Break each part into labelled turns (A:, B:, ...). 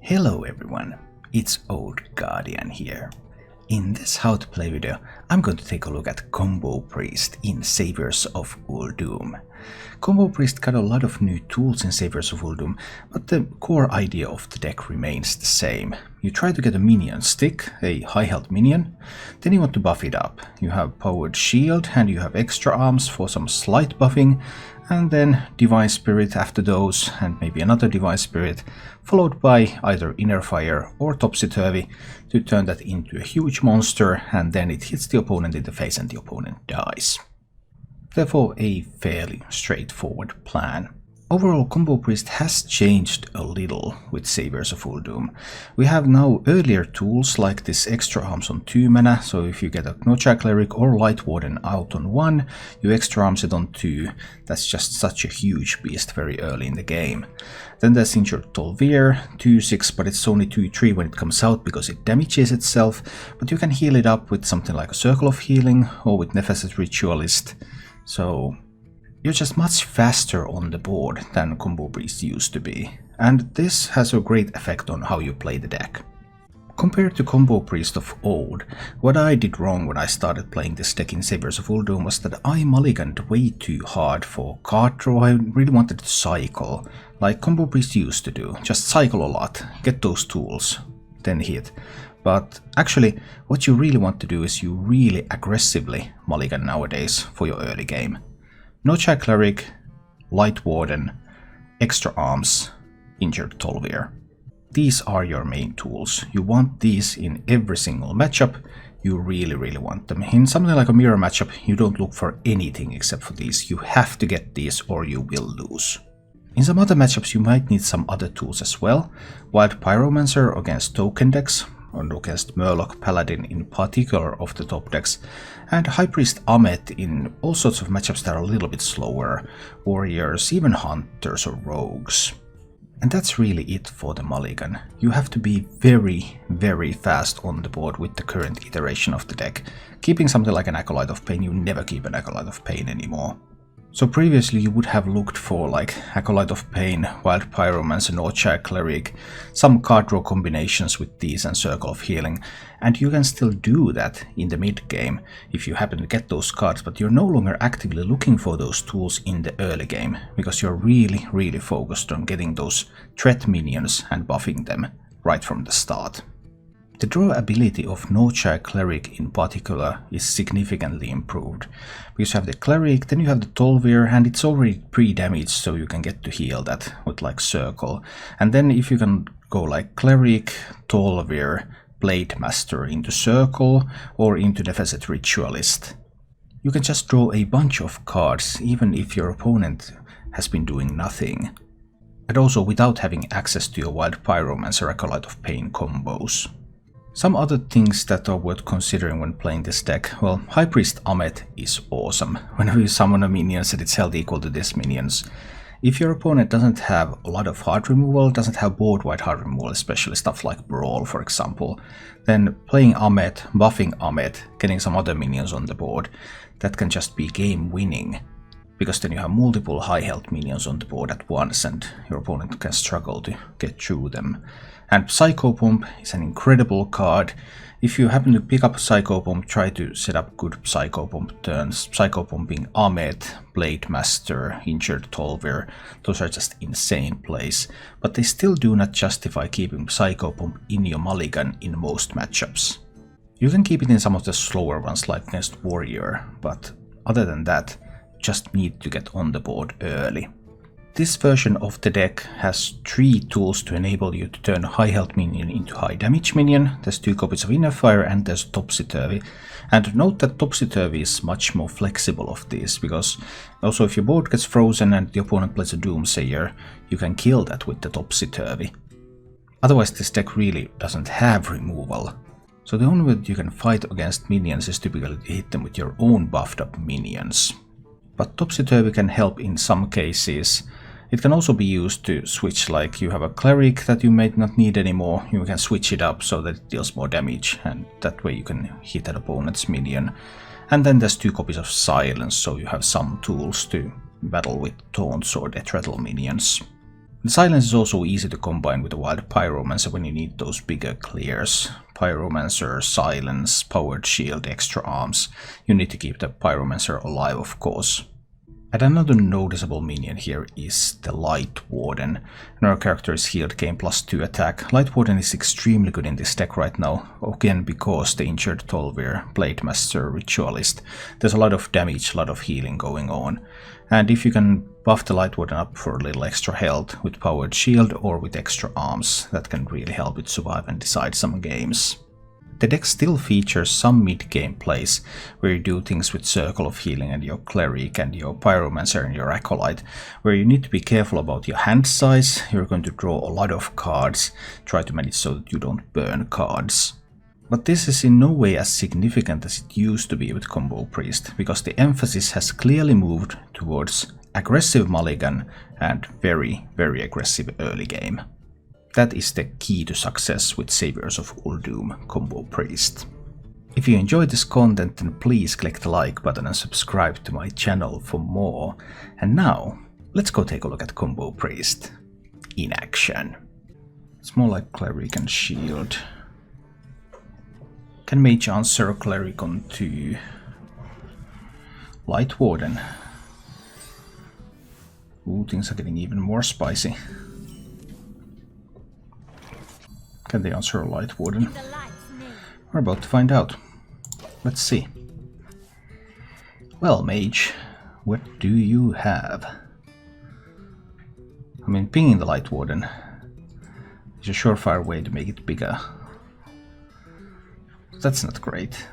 A: Hello everyone, it's Old Guardian here. In this how to play video, I'm going to take a look at Combo Priest in Saviors of Uldum. Combo Priest got a lot of new tools in Saviors of Uldum, but the core idea of the deck remains the same. You try to get a minion stick, a high health minion, then you want to buff it up. You have powered shield and you have extra arms for some slight buffing, and then Divine Spirit after those, and maybe another Divine Spirit, followed by either Inner Fire or Topsy-Turvy to turn that into a huge monster, and then it hits the opponent in the face and the opponent dies. Therefore a fairly straightforward plan. Overall, Combo Priest has changed a little with Saviors of Uldum. We have now earlier tools like this extra arms on 2 mana, so if you get a Gnocha Cleric or Light Warden out on 1, you extra arms it on 2. That's just such a huge beast very early in the game. Then there's Injured Tol'vir, 2/6, but it's only 2/3 when it comes out because it damages itself, but you can heal it up with something like a Circle of Healing or with Nefeset Ritualist. So you're just much faster on the board than Combo Priest used to be, and this has a great effect on how you play the deck. Compared to Combo Priest of old, what I did wrong when I started playing this deck in Saviors of Uldum was that I mulliganed way too hard for card draw. I really wanted to cycle, like Combo Priest used to do, just cycle a lot, get those tools, then hit. But actually, what you really want to do is you really aggressively mulligan nowadays for your early game. Gnocha Cleric, Light Warden, Extra Arms, Injured Tol'vir. These are your main tools. You want these in every single matchup. You really want them. In something like a mirror matchup, you don't look for anything except for these. You have to get these or you will lose. In some other matchups you might need some other tools as well. Wild Pyromancer against token decks, or against Murloc Paladin in particular of the top decks, and High Priest Amet in all sorts of matchups that are a little bit slower, warriors, even hunters or rogues. And that's really it for the mulligan. You have to be very fast on the board with the current iteration of the deck. Keeping something like an Acolyte of Pain, you never keep an Acolyte of Pain anymore. So previously you would have looked for like Acolyte of Pain, Wild Pyromancer, Gnocha Cleric, some card draw combinations with these and Circle of Healing, and you can still do that in the mid game if you happen to get those cards, but you're no longer actively looking for those tools in the early game because you're really focused on getting those threat minions and buffing them right from the start. The draw ability of Gnocha Cleric in particular is significantly improved, because you have the Cleric, then you have the Tol'vir, and it's already pre-damaged, so you can get to heal that with like Circle. And then if you can go like Cleric, Tol'vir, Blade Master into Circle or into Nefeset Ritualist, you can just draw a bunch of cards even if your opponent has been doing nothing. And also without having access to your Wild Pyromancer Acolyte of Pain combos. Some other things that are worth considering when playing this deck. Well, High Priest Amet is awesome. Whenever you summon a minion set its health equal to this minion's. If your opponent doesn't have a lot of hard removal, doesn't have board-wide hard removal, especially stuff like Brawl for example, then playing Amet, buffing Amet, getting some other minions on the board, that can just be game winning. Because then you have multiple high health minions on the board at once and your opponent can struggle to get through them. And Psychopomp is an incredible card. If you happen to pick up a Psychopomp, try to set up good Psychopomp turns. Psychopomping Amet, Blade Master, Injured Tol'vir, those are just insane plays. But they still do not justify keeping Psychopomp in your mulligan in most matchups. You can keep it in some of the slower ones like against Warrior, but other than that, just need to get on the board early. This version of the deck has 3 tools to enable you to turn a high health minion into high damage minion. There's 2 copies of Inner Fire and there's Topsy-Turvy. And note that Topsy-Turvy is much more flexible of these, because also if your board gets frozen and the opponent plays a Doomsayer, you can kill that with the Topsy-Turvy. Otherwise this deck really doesn't have removal. So the only way that you can fight against minions is typically to hit them with your own buffed up minions. But Topsy-Turvy can help in some cases. It can also be used to switch, like you have a Cleric that you may not need anymore, you can switch it up so that it deals more damage, and that way you can hit an opponent's minion. And then there's 2 copies of Silence, so you have some tools to battle with taunts or death rattle minions. The silence is also easy to combine with a wild pyromancer when you need those bigger clears. Pyromancer, silence, powered shield, extra arms. You need to keep the pyromancer alive, of course. And another noticeable minion here is the Light Warden. And our character is healed, gain +2 attack. Light Warden is extremely good in this deck right now, again because the injured Tolvir, Blademaster, Ritualist. There's a lot of damage, a lot of healing going on. And if you can buff the Light Warden up for a little extra health with powered shield or with extra arms, that can really help it survive and decide some games. The deck still features some mid-game plays, where you do things with Circle of Healing and your Cleric and your Pyromancer and your Acolyte, where you need to be careful about your hand size. You're going to draw a lot of cards, try to manage so that you don't burn cards. But this is in no way as significant as it used to be with Combo Priest, because the emphasis has clearly moved towards aggressive mulligan and very, very aggressive early game. That is the key to success with Saviors of Uldum Combo Priest. If you enjoyed this content, then please click the like button and subscribe to my channel for more. And now, let's go take a look at Combo Priest in action. It's more like Cleric and Shield. Can Mage answer Cleric onto Light Warden? Ooh, things are getting even more spicy. Can they answer a Light Warden? We're about to find out. Let's see. Well, Mage, what do you have? I mean, pinging the Light Warden is a surefire way to make it bigger. That's not great.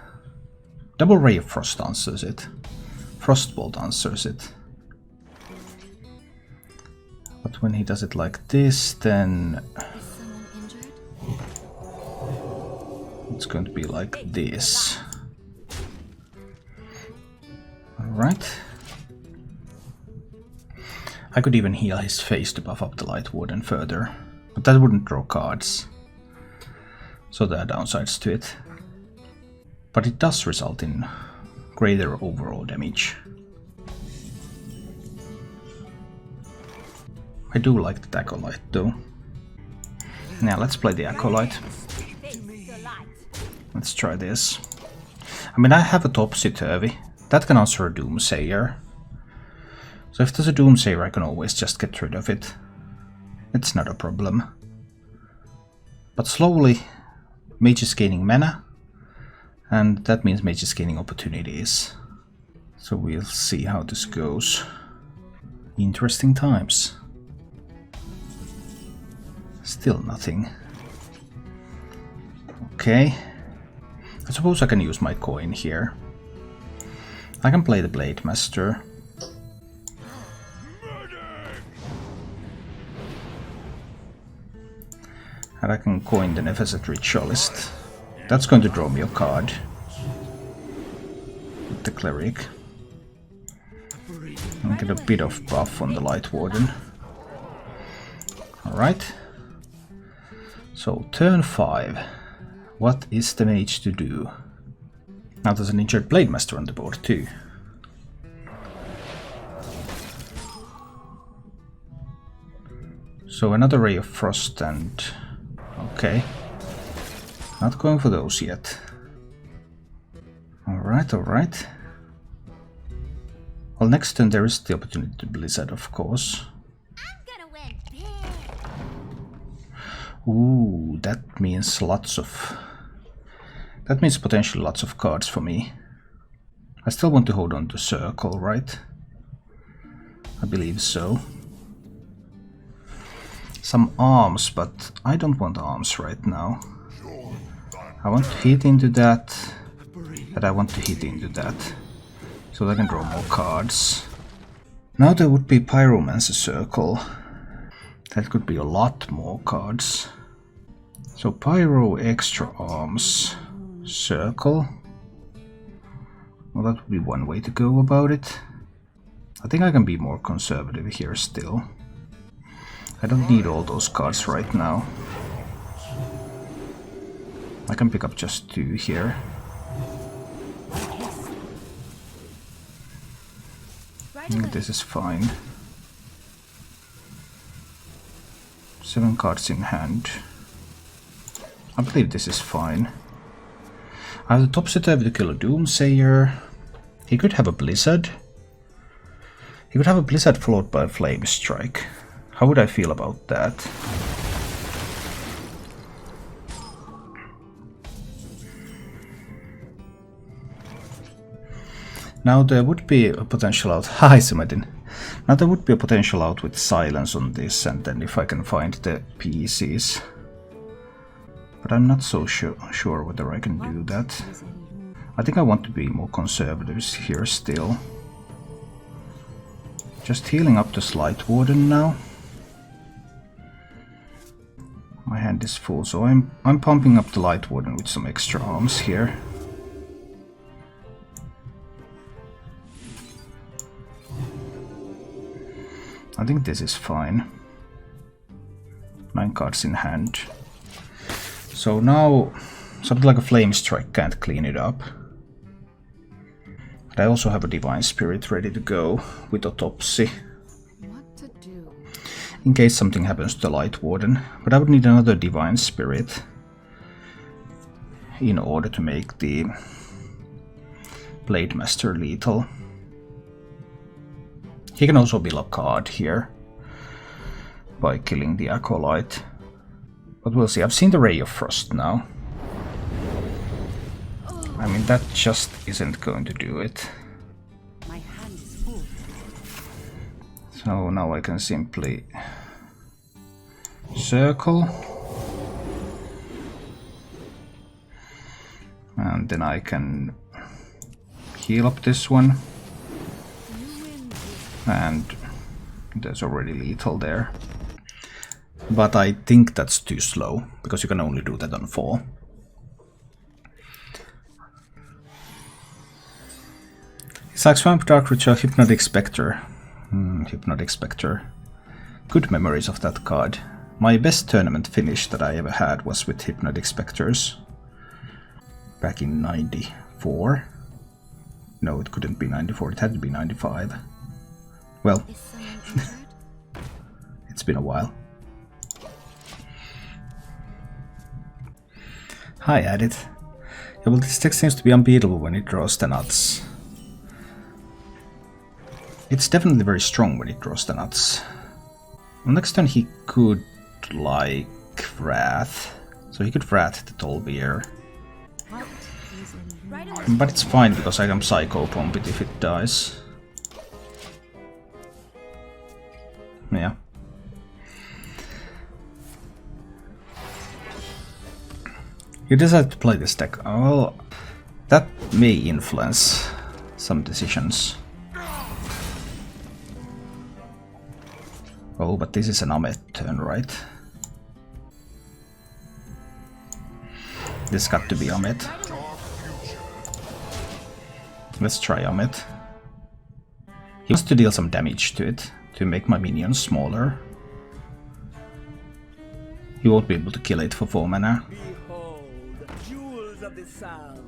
A: Double Ray of Frost answers it. Frostbolt answers it. But when he does it like this, then it's going to be like this. Alright. I could even heal his face to buff up the Light Warden further, but that wouldn't draw cards. So there are downsides to it. But it does result in greater overall damage. I do like the Acolyte though. Now let's play the Acolyte. Let's try this. I mean, I have a Topsy-Turvy. That can answer a Doomsayer. So if there's a Doomsayer, I can always just get rid of it. It's not a problem. But slowly, Mage is gaining mana. And that means Mage is gaining opportunities. So we'll see how this goes. Interesting times. Still nothing. Okay. I suppose I can use my coin here. I can play the Blademaster. And I can coin the Nephesed Ritualist. That's going to draw me a card. With the Cleric. And get a bit of buff on the Light Warden. Alright. So, turn 5. What is the Mage to do? Now there's an injured Blademaster on the board too. So another Ray of Frost and... okay. Not going for those yet. Alright, alright. Well, next turn there is the opportunity to Blizzard, of course. Ooh, that means lots of... that means potentially lots of cards for me. I still want to hold on to Circle, right? I believe so. Some arms, but I don't want arms right now. I want to hit into that, and I want to hit into that. So I can draw more cards. Now there would be Pyromancer Circle. That could be a lot more cards. So Pyro, extra arms, Circle. Well, that would be one way to go about it. I think I can be more conservative here still. I don't need all those cards right now. I can pick up just 2 here. This is fine. 7 cards in hand. I believe this is fine. I have the Topsy-Turvy to kill a Doomsayer. He could have a Blizzard. He could have a Blizzard followed by a Flame Strike. How would I feel about that? Now there would be a potential out. Hi, Simadin. Now there would be a potential out with silence on this, and then if I can find the pieces. But I'm not so sure whether I can do that. I think I want to be more conservative here still. Just healing up the Slight Warden now. My hand is full, so I'm pumping up the Light Warden with some extra arms here. I think this is fine. 9 cards in hand. So now, something like a Flame Strike can't clean it up. But I also have a Divine Spirit ready to go with Autopsy.
B: What to do?
A: In case something happens to the Light Warden. But I would need another Divine Spirit in order to make the Blade Master lethal. He can also build a card here by killing the Acolyte. But we'll see. I've seen the Ray of Frost now. I mean, that just isn't going to do it.
B: My hand is full.
A: So now I can simply circle. And then I can heal up this one. And there's already lethal there. But I think that's too slow, because you can only do that on 4. It's like Swamp Dark Ritual, Hypnotic Spectre. Hypnotic Spectre. Good memories of that card. My best tournament finish that I ever had was with Hypnotic Spectres. Back in 94. No, it couldn't be 94, it had to be 95. Well, it's been a while. Hi, Adit. Yeah, well, this deck seems to be unbeatable when it draws the nuts. It's definitely very strong when it draws the nuts. Well, next turn he could, like, Wrath. So he could Wrath the Tolbeer. But it's fine because I can Psycho Pump it if it dies. Yeah. You decided to play this deck. Well, that may influence some decisions. Oh, but this is an Amet turn, right? This got to be Amet. Let's try Amet. He wants to deal some damage to it, to make my minions smaller. He won't be able to kill it for 4 mana.
C: Behold, jewels of the sound.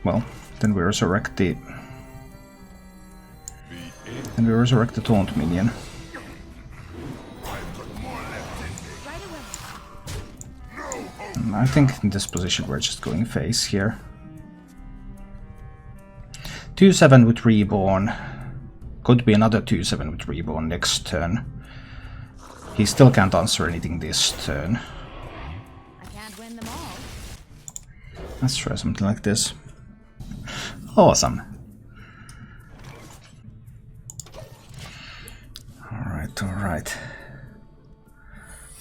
A: Well, then we resurrect the... And we resurrect the Taunt minion. And I think in this position we're just going face here. 2/7 with Reborn. Could be another 2/7 with Reborn next turn. He still can't answer anything this turn.
B: I can't win them all.
A: Let's try something like this. Awesome. Alright.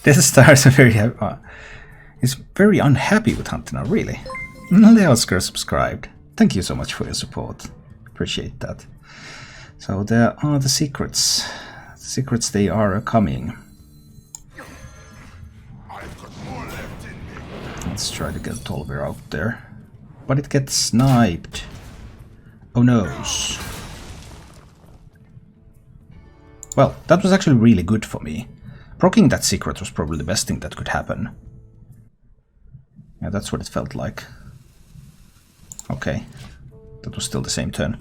A: This Star is is very unhappy with Hunter now, really. Leosker subscribed. Thank you so much for your support. Appreciate that. So there are the secrets. The secrets, they are coming. Let's try to get Tolver out there. But it gets sniped. Oh no. Well, that was actually really good for me. Proccing that secret was probably the best thing that could happen. Yeah, that's what it felt like. Okay. That was still the same turn.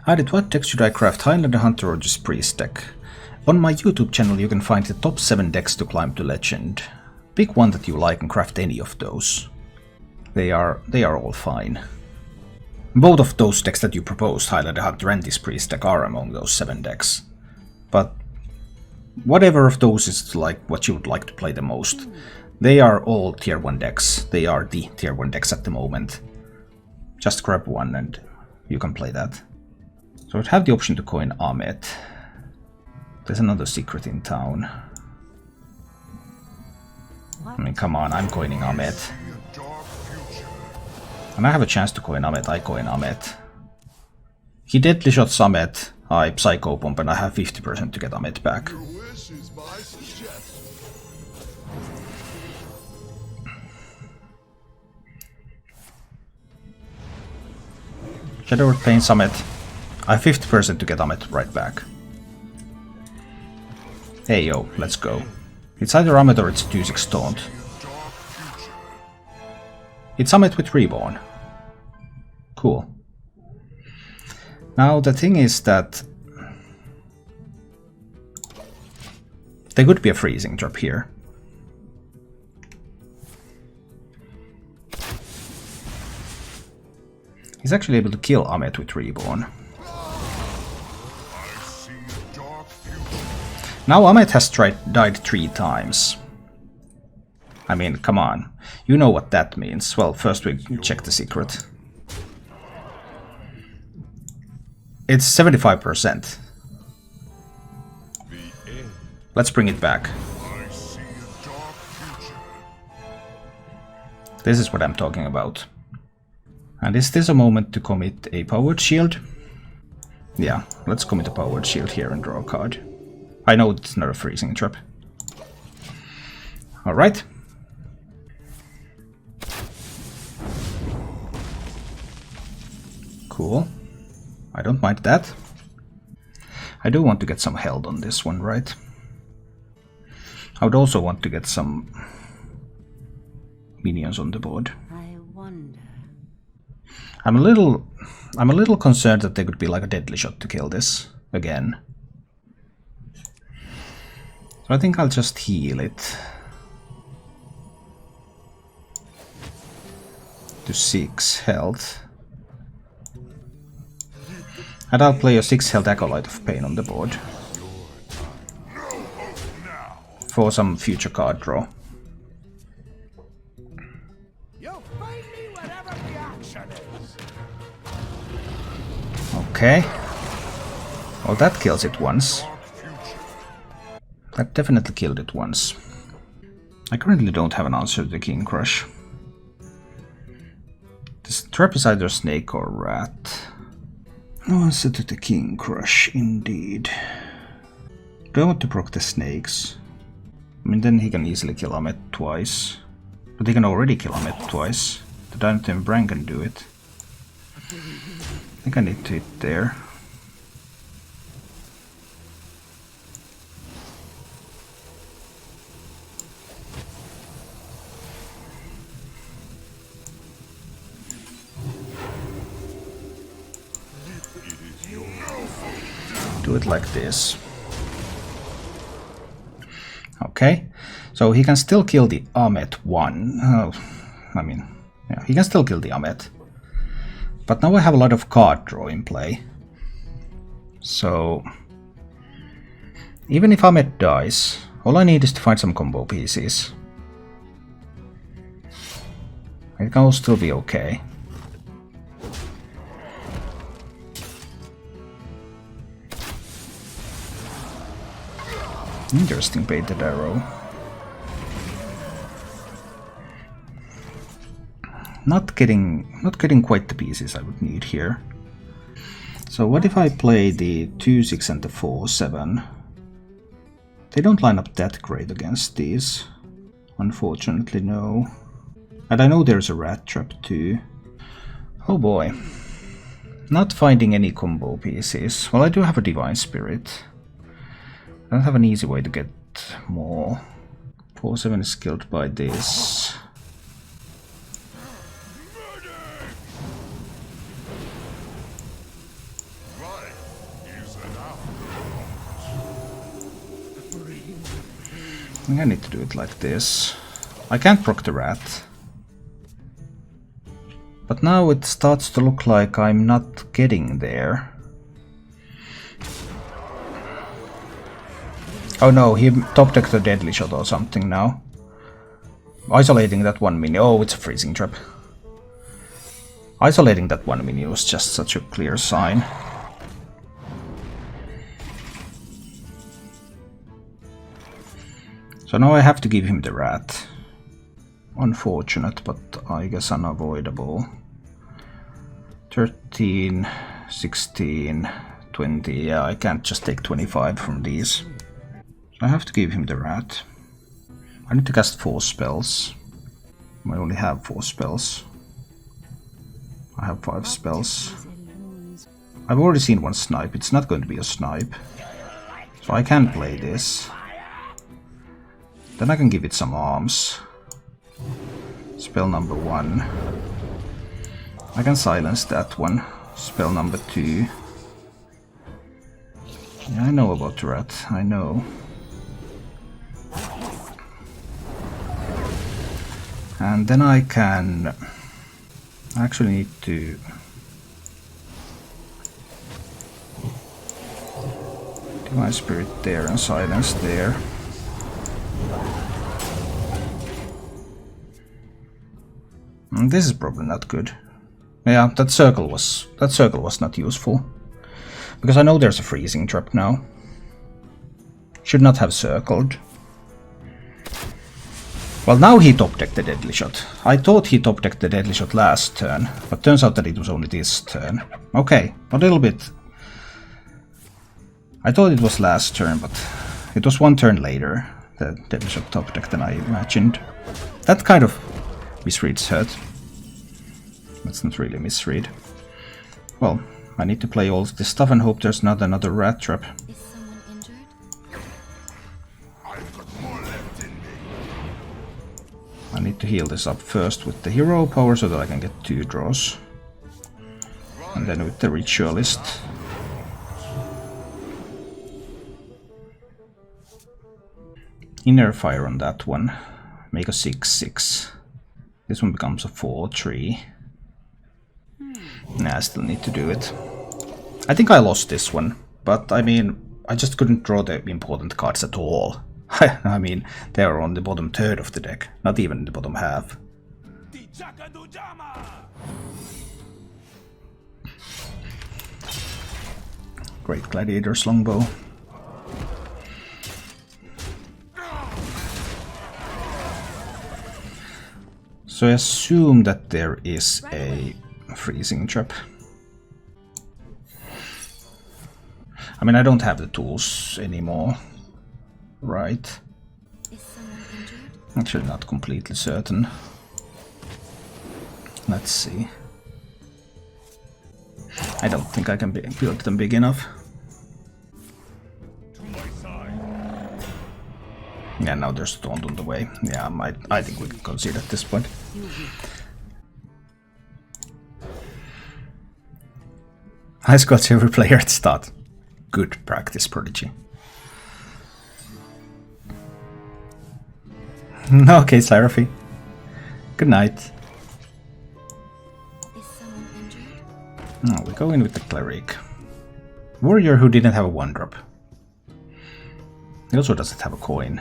A: Added, what deck should I craft? Highlander, Hunter, or just Priest deck? On my YouTube channel you can find the top 7 decks to climb to Legend. Pick one that you like and craft any of those. They are all fine. Both of those decks that you proposed, Highlander, Hunter and this Priest deck, are among those 7 decks. But whatever of those is like what you would like to play the most. They are all tier 1 decks. They are the tier 1 decks at the moment. Just grab one and you can play that. So I'd have the option to coin Ahmet. There's another secret in town. I mean, come on, I'm coining Ahmet. When I have a chance to coin Ahmet, I coin Ahmet. He deadly shots Ahmet, I Psycho Pump, and I have 50% to get Ahmet back. Shadow Paints Ahmet. I have 50% to get Ahmet right back. Hey yo, let's go. It's either Ahmet or it's 2-6 Taunt. It's Ahmet with Reborn. Cool. Now the thing is that there could be a freezing drop here. He's actually able to kill Ahmet with Reborn. Now Ahmet has died 3 times. I mean, come on. You know what that means. Well, first we check the secret. It's 75%. Let's bring it back. This is what I'm talking about. And is this a moment to commit a powered shield? Yeah, let's commit a powered shield here and draw a card. I know it's not a freezing trap. Alright. Cool. I don't mind that. I do want to get some held on this one, right? I would also want to get some minions on the board.
B: I wonder.
A: I'm a little concerned that there could be like a deadly shot to kill this again. So I think I'll just heal it to 6 health. And I'll play a 6 health Acolyte of Pain on the board for some future card draw.
C: You'll find me wherever the action is.
A: Okay. Well, that kills it once. That definitely killed it once. I currently don't have an answer to the King Crush. This trap is either snake or rat. No answer to the King Crush, indeed. Do I want to proc the snakes? I mean, then he can easily kill Ahmet twice. But he can already kill Ahmet twice. The Dynatome Brand can do it. I think I need to hit there. Do it like this. Okay, so he can still kill the Ahmet one. I mean, yeah, he can still kill the Ahmet. But now I have a lot of card draw in play. So even if Ahmet dies, all I need is to find some combo pieces. It can all still be okay. Interesting baited arrow. Not getting quite the pieces I would need here. So what if I play the 2-6 and the 4-7? They don't line up that great against these. Unfortunately, no. And I know there's a rat trap too. Oh boy. Not finding any combo pieces. Well, I do have a Divine Spirit. I don't have an easy way to get more. 4-7 is killed by this. think I need to do it like this. I can't proc the rat. But now it starts to look like I'm not getting there. Oh no, he top decked a deadly shot or something now. Isolating that one minion. Oh, it's a freezing trap. Isolating that one minion was just such a clear sign. So now I have to give him the rat. Unfortunate, but I guess unavoidable. 13, 16, 20. Yeah, I can't just take 25 from these. I have to give him the rat. I need to cast 4 spells. I only have 4 spells. I have 5 spells. I've already seen one snipe. It's not going to be a snipe. So I can play this. Then I can give it some arms. Spell number 1. I can silence that one. Spell number 2. Yeah, I know about the rat. I know. And then I can actually need to Divine Spirit there and silence there. And this is probably not good. Yeah, that circle was not useful. Because I know there's a freezing trap now. Should not have circled. Well, now he top-decked the deadly shot. I thought he top-decked the deadly shot last turn, but turns out that it was only this turn. Okay, a little bit. I thought it was last turn, but it was one turn later. The deadly shot top-decked than I imagined. That kind of misreads hurt. That's not really misread. Well, I need to play all this stuff and hope there's not another rat trap.
B: Is someone injured?
A: I need to heal this up first with the hero power so that I can get 2 draws. And then with the ritualist. Inner fire on that one. Make a 6/6. This one becomes a 4/3. Nah, I still need to do it. I think I lost this one, but I mean, I just couldn't draw the important cards at all. I mean, they are on the bottom third of the deck, not even in the bottom half. Great Gladiator's longbow. So I assume that there is a freezing trap. I mean, I don't have the tools anymore, right?
B: Is someone injured?
A: Actually, not completely certain. Let's see. I don't think I can build them big enough. Yeah, now there's Taunt on the way. Yeah, I think we can concede at this point. I got every player at start. Good practice, Prodigy. Okay, Seraphy. Good night.
B: Is someone injured?
A: No, we go in with the Cleric. Warrior who didn't have a 1-drop. He also doesn't have a coin.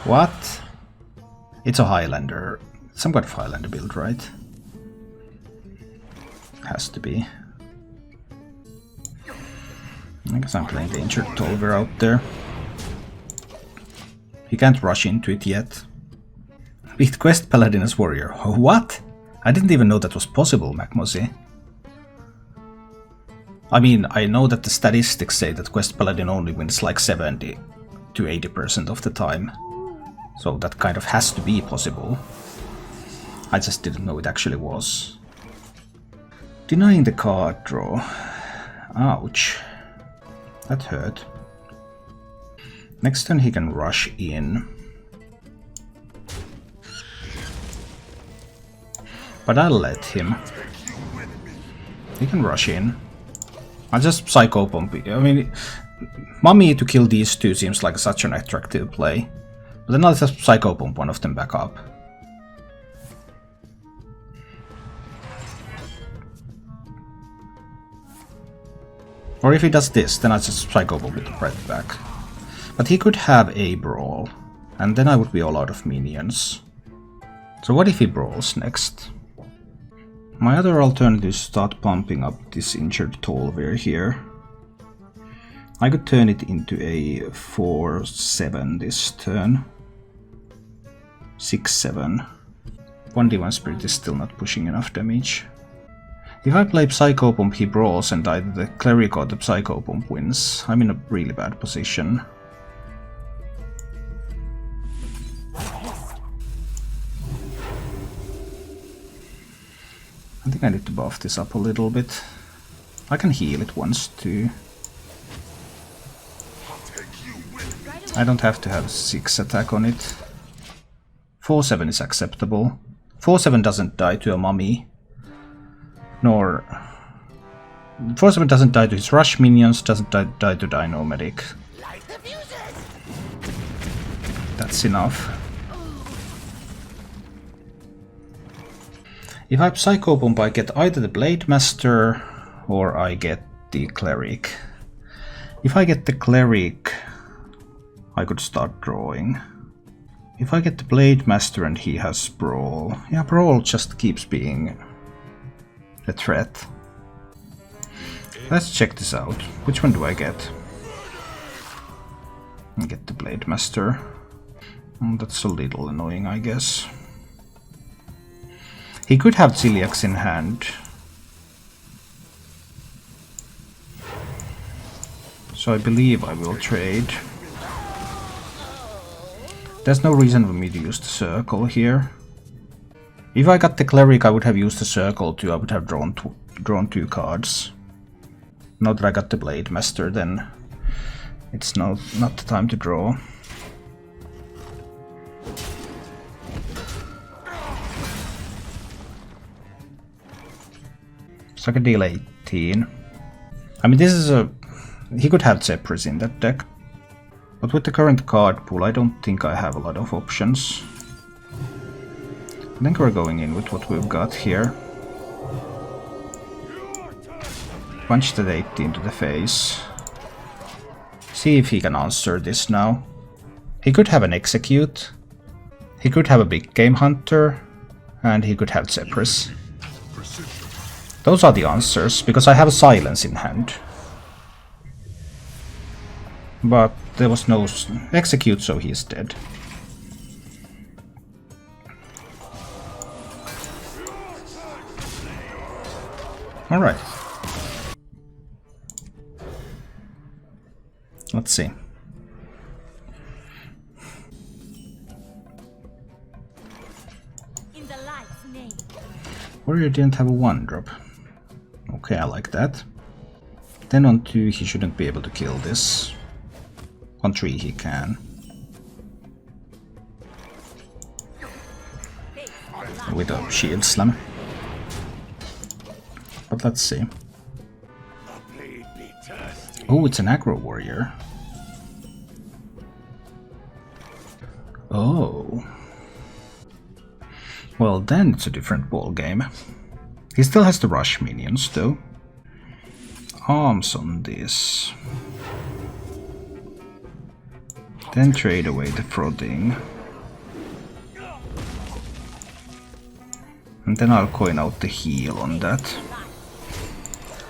A: What? It's a Highlander. Some kind of Highlander build, right? Has to be. I guess I'm playing the injured Tolver out there. He can't rush into it yet. Beat Quest Paladin as Warrior. What? I didn't even know that was possible, MacMossy. I mean, I know that the statistics say that Quest Paladin only wins like 70 to 80% of the time. So that kind of has to be possible. I just didn't know it actually was. Denying the card draw. Ouch. That hurt. Next turn he can rush in. But I'll let him. He can rush in. I'll just Psycho Pump. I mean, Mummy to kill these two seems like such an attractive play. But then I'll just Psycho Pump one of them back up. Or if he does this, then I just Psycho Pump it right back. But he could have a Brawl, and then I would be all out of minions. So what if he Brawls next? My other alternative is start pumping up this injured Tolver here. I could turn it into a 4-7 this turn. 6-7. One Divine Spirit is still not pushing enough damage. If I play Psycho Pump, he Brawls, and either the Cleric or the Psycho Pump wins. I'm in a really bad position. I think I need to buff this up a little bit. I can heal it once too. I don't have to have 6 attack on it. 4-7 is acceptable. 4-7 doesn't die to a mummy. Nor... 4-7 doesn't die to his rush minions, doesn't die to Dino Medic. That's enough. If I Psycho Pump, I get either the Blade Master or I get the Cleric. If I get the Cleric, I could start drawing. If I get the Blade Master and he has Brawl, yeah, Brawl just keeps being a threat. Let's check this out. Which one do I get? I get the Blade Master. That's a little annoying, I guess. He could have Celiax in hand. So I believe I will trade. There's no reason for me to use the circle here. If I got the Cleric, I would have used the circle too. I would have drawn 2 cards. Now that I got the Blade Master, then it's not the time to draw. So I can deal 18. I mean, this is a... He could have Zephyrus in that deck. But with the current card pool, I don't think I have a lot of options. I think we're going in with what we've got here. Punch that 18 to the face. See if he can answer this now. He could have an Execute. He could have a Big Game Hunter. And he could have Zephyrus. Those are the answers, because I have a Silence in hand. But there was no Execute, so he is dead. Alright. Let's see.
B: In the light's name.
A: Warrior didn't have a 1-drop. Okay, I like that. Then on 2 he shouldn't be able to kill this. On 3 he can. With a shield slam. But let's see. Oh, it's an aggro warrior. Oh. Well, then it's a different ball game. He still has the rush minions, though. Arms on this. Then trade away the Frothing. And then I'll coin out the heal on that.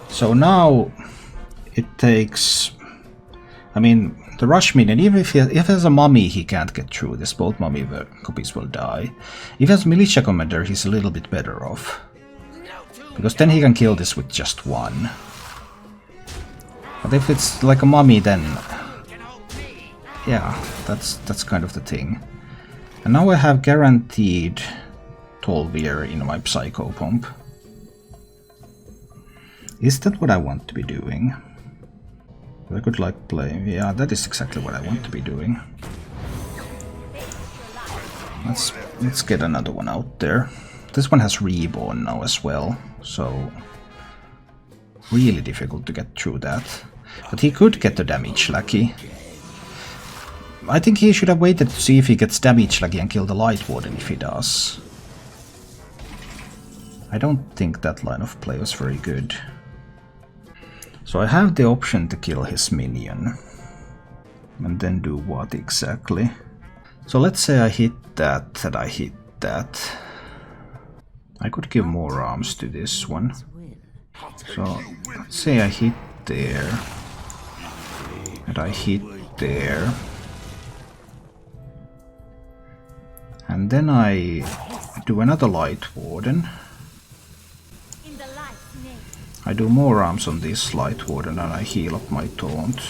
A: So now it takes... I mean, the rush minion, even if he has a mummy, he can't get through this. Both mummy copies will die. If he has militia commander, he's a little bit better off. Because then he can kill this with just 1. But if it's like a mummy, then... yeah, that's kind of the thing. And now I have guaranteed Tolver in my Psycho Pump. Is that what I want to be doing? I could like play... yeah, that is exactly what I want to be doing. Let's get another one out there. This one has Reborn now as well, so... really difficult to get through that. But he could get the damage lucky. I think he should have waited to see if he gets damage lucky and kill the Light Warden if he does. I don't think that line of play was very good. So I have the option to kill his minion. And then do what exactly? So let's say I hit that and I hit that. I could give more arms to this one. So let's say I hit there. And I hit there. And then I do another Light Warden. I do more arms on this Light Warden and I heal up my taunt.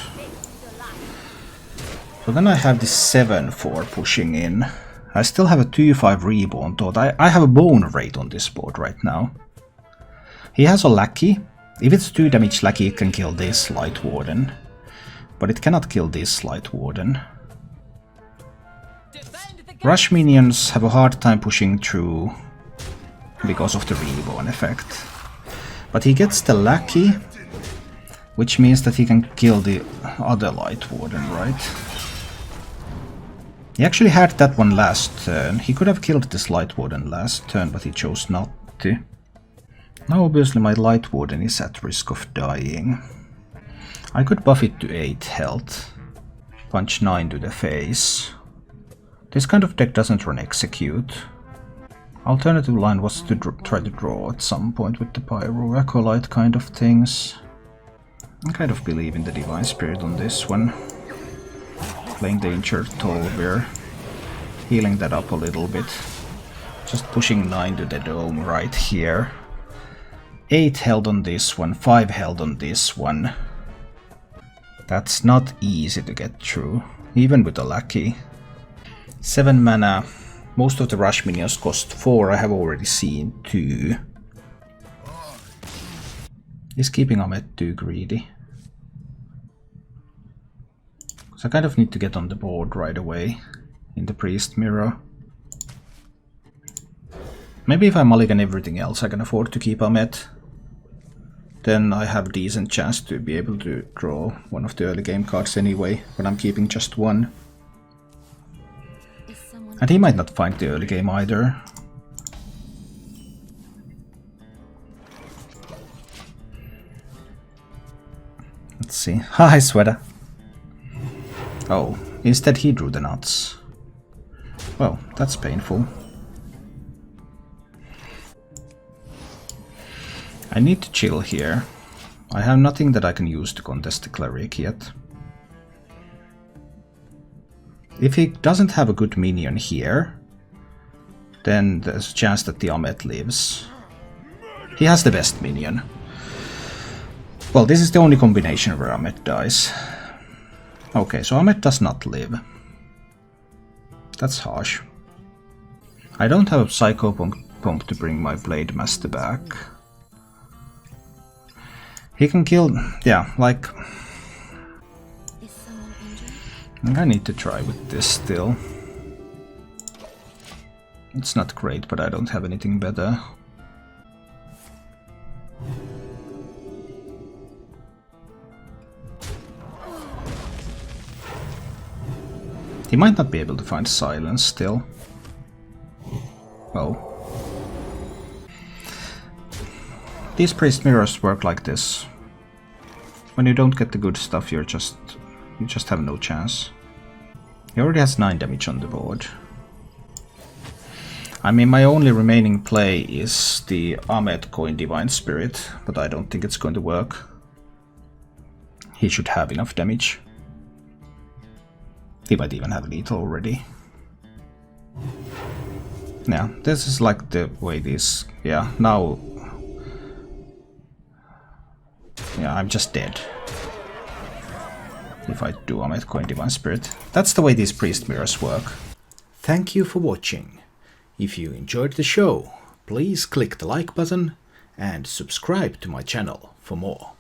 A: So then I have this 7-4 pushing in. I still have a 2-5 reborn taunt. I have a bone rate on this board right now. He has a lackey. If it's 2 damage lackey, it can kill this Light Warden. But it cannot kill this Light Warden. Rush minions have a hard time pushing through because of the reborn effect. But he gets the lackey, which means that he can kill the other Light Warden, right? He actually had that one last turn. He could have killed this Light Warden last turn, but he chose not to. Now obviously my Light Warden is at risk of dying. I could buff it to 8 health. Punch 9 to the face. This kind of deck doesn't run execute. Alternative line was to try to draw at some point with the Pyro Acolyte kind of things. I kind of believe in the Divine Spirit on this one. Playing the injured Tolver. Healing that up a little bit. Just pushing 9 to the dome right here. 8 held on this one, 5 held on this one. That's not easy to get through, even with a lackey. 7 mana. Most of the rush minions cost 4, I have already seen 2. Is keeping Ahmed too greedy? Because I kind of need to get on the board right away in the Priest Mirror. Maybe if I mulligan everything else I can afford to keep Ahmed. Then I have a decent chance to be able to draw one of the early game cards anyway, but I'm keeping just 1. And he might not find the early game either. Let's see. Hi, Sweater. Oh, instead he drew the nuts. Well, that's painful. I need to chill here. I have nothing that I can use to contest the Cleric yet. If he doesn't have a good minion here, then there's a chance that the Ahmed lives. He has the best minion. Well, this is the only combination where Ahmed dies. Okay, so Ahmed does not live. That's harsh. I don't have a Psycho Pump to bring my Blade Master back. He can kill... yeah, like... I need to try with this still. It's not great, but I don't have anything better. He might not be able to find silence still. Oh. These Priest Mirrors work like this. When you don't get the good stuff, you just have no chance. He already has 9 damage on the board. I mean, my only remaining play is the Ahmed Coin Divine Spirit, but I don't think it's going to work. He should have enough damage. He might even have lethal already. Yeah, this is like the way this... yeah, now... yeah, I'm just dead. If I do Ahmed Coin Divine Spirit. That's the way these Priest Mirrors work. Thank you for watching. If you enjoyed the show, please click the like button and subscribe to my channel for more.